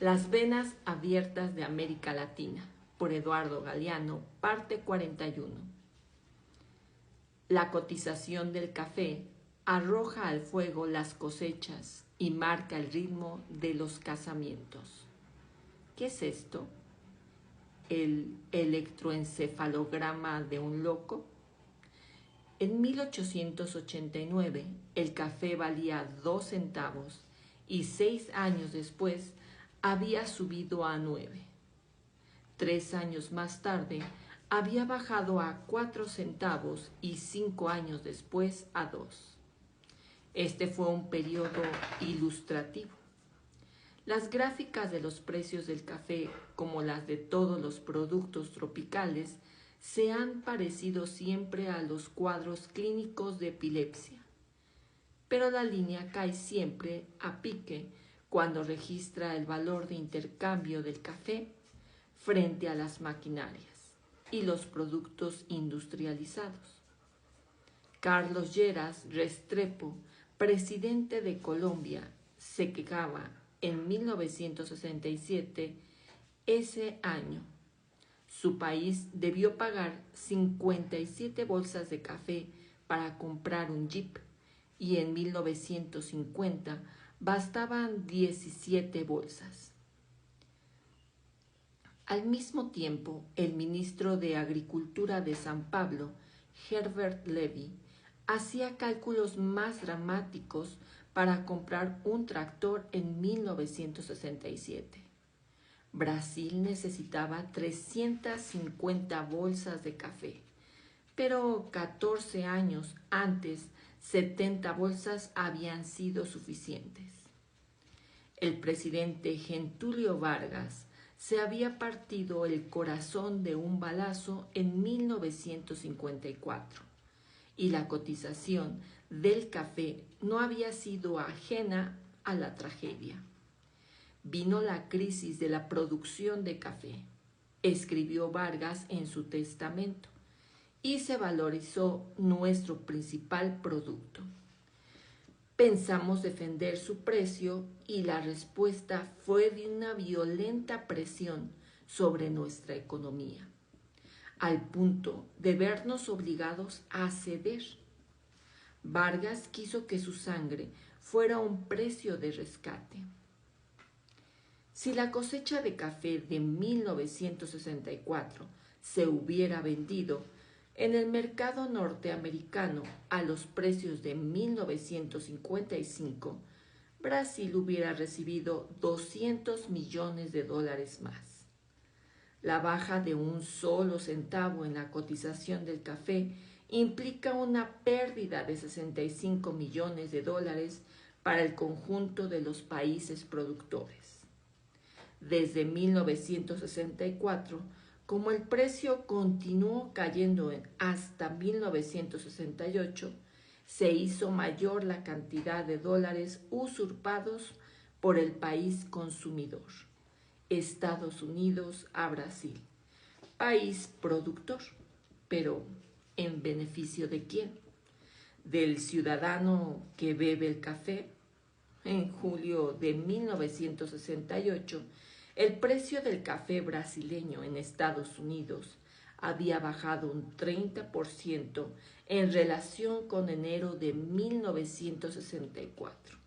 Las venas abiertas de América Latina, por Eduardo Galeano, parte 41. La cotización del café arroja al fuego las cosechas y marca el ritmo de los casamientos. ¿Qué es esto? ¿El electroencefalograma de un loco? En 1889 el café valía 2 centavos y 6 años después había subido a 9. 3 años más tarde había bajado a 4 centavos y 5 años después a 2. Este fue un periodo ilustrativo. Las gráficas de los precios del café, como las de todos los productos tropicales, se han parecido siempre a los cuadros clínicos de epilepsia. Pero la línea cae siempre a pique cuando registra el valor de intercambio del café frente a las maquinarias y los productos industrializados. Carlos Lleras Restrepo, presidente de Colombia, se quejaba en 1967, ese año. Su país debió pagar 57 bolsas de café para comprar un jeep y en 1950 bastaban 17 bolsas. Al mismo tiempo, el ministro de Agricultura de San Pablo, Herbert Levy, hacía cálculos más dramáticos para comprar un tractor en 1967. Brasil necesitaba 350 bolsas de café, pero 14 años antes 70 bolsas habían sido suficientes. El presidente Getúlio Vargas se había partido el corazón de un balazo en 1954 y la cotización del café no había sido ajena a la tragedia. Vino la crisis de la producción de café, escribió Vargas en su testamento, y se valorizó nuestro principal producto. Pensamos defender su precio y la respuesta fue de una violenta presión sobre nuestra economía, al punto de vernos obligados a ceder. Vargas quiso que su sangre fuera un precio de rescate. Si la cosecha de café de 1964 se hubiera vendido en el mercado norteamericano a los precios de 1955, Brasil hubiera recibido 200 millones de dólares más. La baja de un solo centavo en la cotización del café implica una pérdida de 65 millones de dólares para el conjunto de los países productores. Desde 1964, como el precio continuó cayendo hasta 1968, se hizo mayor la cantidad de dólares usurpados por el país consumidor, Estados Unidos a Brasil, país productor, pero ¿en beneficio de quién? ¿Del ciudadano que bebe el café? En julio de 1968, el precio del café brasileño en Estados Unidos había bajado un 30% en relación con enero de 1964.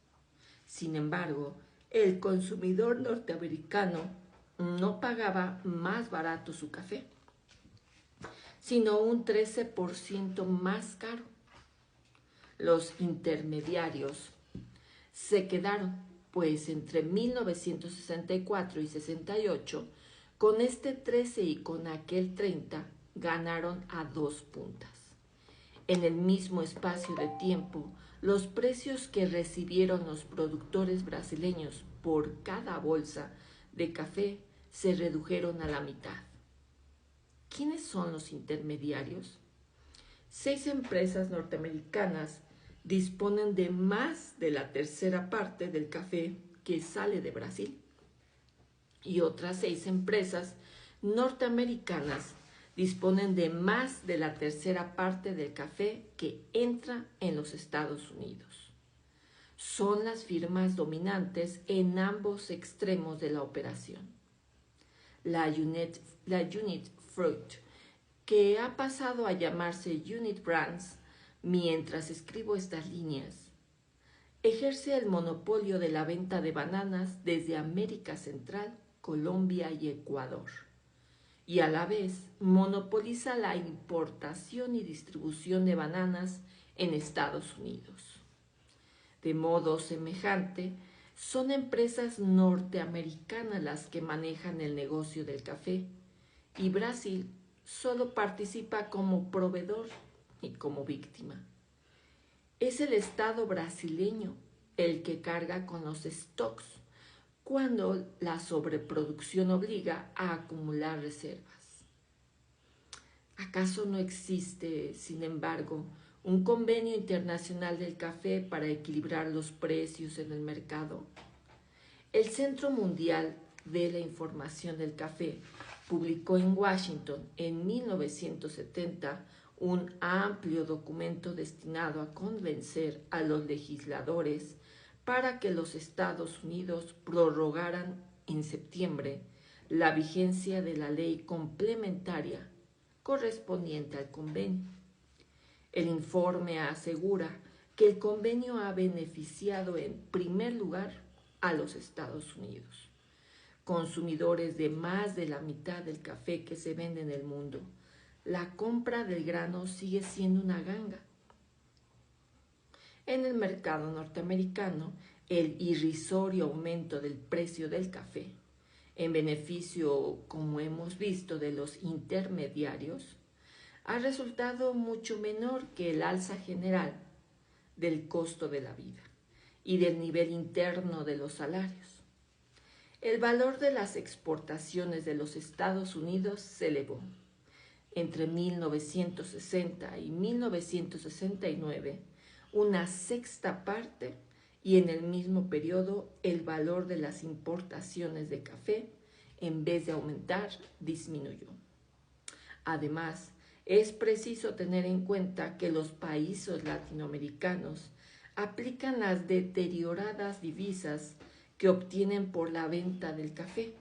Sin embargo, el consumidor norteamericano no pagaba más barato su café, sino un 13% más caro. Los intermediarios se quedaron, pues entre 1964 y 68, con este 13 y con aquel 30, ganaron a 2 puntas. En el mismo espacio de tiempo, los precios que recibieron los productores brasileños por cada bolsa de café se redujeron a la mitad. ¿Quiénes son los intermediarios? 6 empresas norteamericanas disponen de más de la tercera parte del café que sale de Brasil. Y otras 6 empresas norteamericanas disponen de más de la tercera parte del café que entra en los Estados Unidos. son las firmas dominantes en ambos extremos de la operación. La Unit Fruit, que ha pasado a llamarse Unit Brands mientras escribo estas líneas, ejerce el monopolio de la venta de bananas desde América Central, Colombia y Ecuador, y a la vez monopoliza la importación y distribución de bananas en Estados Unidos. De modo semejante, son empresas norteamericanas las que manejan el negocio del café, y Brasil solo participa como proveedor y como víctima. Es el Estado brasileño el que carga con los stocks cuando la sobreproducción obliga a acumular reservas. ¿Acaso no existe, sin embargo, un convenio internacional del café para equilibrar los precios en el mercado? El Centro Mundial de la Información del Café publicó en Washington en 1970 un amplio documento destinado a convencer a los legisladores para que los Estados Unidos prorrogaran en septiembre la vigencia de la ley complementaria correspondiente al convenio. El informe asegura que el convenio ha beneficiado en primer lugar a los Estados Unidos, consumidores de más de la mitad del café que se vende en el mundo. La compra del grano sigue siendo una ganga. En el mercado norteamericano, el irrisorio aumento del precio del café, en beneficio, como hemos visto, de los intermediarios, ha resultado mucho menor que el alza general del costo de la vida y del nivel interno de los salarios. El valor de las exportaciones de los Estados Unidos se elevó. Entre 1960 y 1969, una sexta parte, y en el mismo periodo el valor de las importaciones de café, en vez de aumentar, disminuyó. Además, es preciso tener en cuenta que los países latinoamericanos aplican las deterioradas divisas que obtienen por la venta del café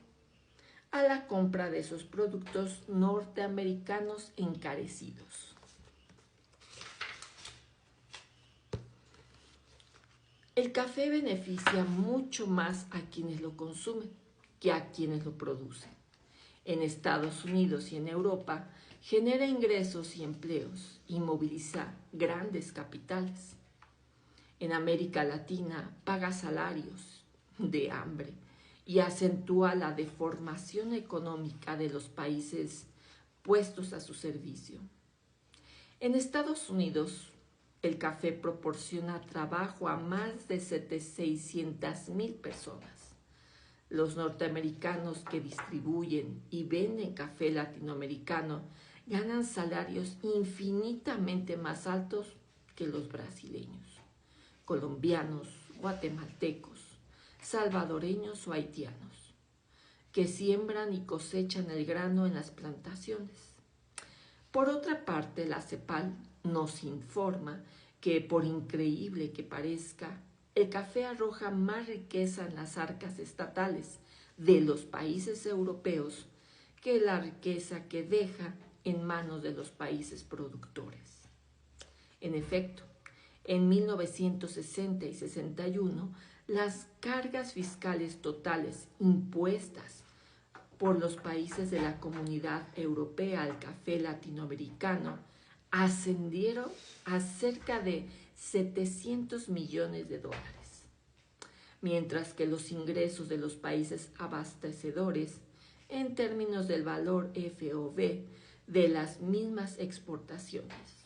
a la compra de esos productos norteamericanos encarecidos. El café beneficia mucho más a quienes lo consumen que a quienes lo producen. En Estados Unidos y en Europa genera ingresos y empleos y moviliza grandes capitales. En América Latina paga salarios de hambre y acentúa la deformación económica de los países puestos a su servicio. En Estados Unidos, el café proporciona trabajo a más de 600,000 personas. Los norteamericanos que distribuyen y venden café latinoamericano ganan salarios infinitamente más altos que los brasileños, colombianos, guatemaltecos, salvadoreños o haitianos, que siembran y cosechan el grano en las plantaciones. Por otra parte, la CEPAL nos informa que, por increíble que parezca, el café arroja más riqueza en las arcas estatales de los países europeos que la riqueza que deja en manos de los países productores. En efecto, en 1960 y 61, las cargas fiscales totales impuestas por los países de la Comunidad Europea al café latinoamericano ascendieron a cerca de 700 millones de dólares, mientras que los ingresos de los países abastecedores, en términos del valor FOB de las mismas exportaciones,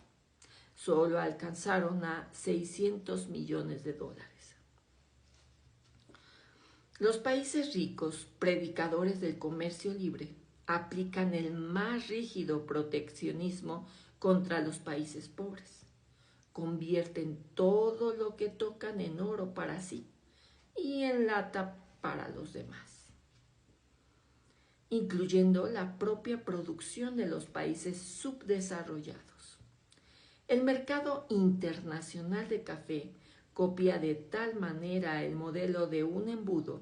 solo alcanzaron a 600 millones de dólares. Los países ricos, predicadores del comercio libre, aplican el más rígido proteccionismo contra los países pobres. Convierten todo lo que tocan en oro para sí y en lata para los demás, incluyendo la propia producción de los países subdesarrollados. El mercado internacional de café copia de tal manera el modelo de un embudo